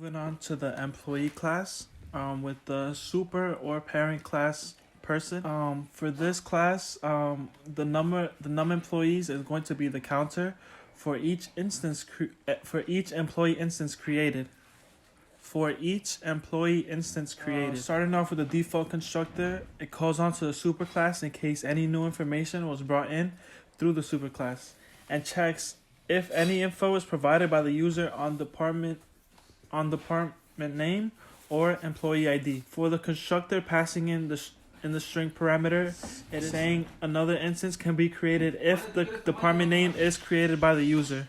Moving on to the employee class, with the super or parent class person. For this class, the num employees is going to be the counter for each employee instance created. Starting off with the default constructor, it calls on to the superclass in case any new information was brought in through the superclass, and checks if any info is provided by the user on department name or employee ID. For the constructor passing in the string parameter, it is saying another instance can be created if the department name is created by the user.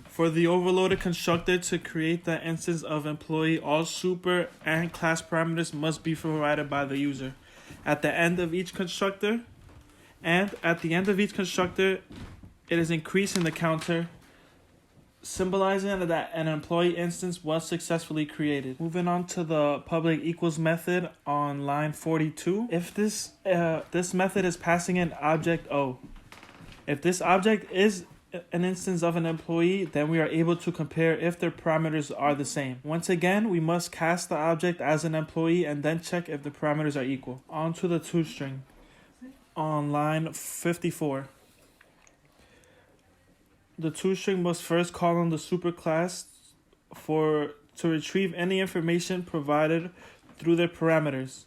For the overloaded constructor to create the instance of employee, all super and class parameters must be provided by the user. At the end of each constructor, it is increasing the counter, symbolizing that an employee instance was successfully created. Moving on to the public equals method on line 42. If this method is passing in object O, if this object is an instance of an employee, then we are able to compare if their parameters are the same. Once again, we must cast the object as an employee and then check if the parameters are equal. On to the toString on line 54. The toString must first call on the superclass to retrieve any information provided through their parameters,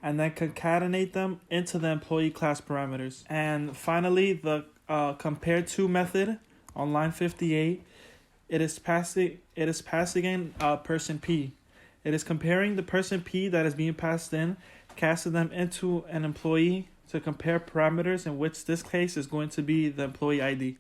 and then concatenate them into the employee class parameters. And finally, the compare to method on line 58, it is passing in person P. It is comparing the person P that is being passed in, casting them into an employee to compare parameters, in which this case is going to be the employee ID.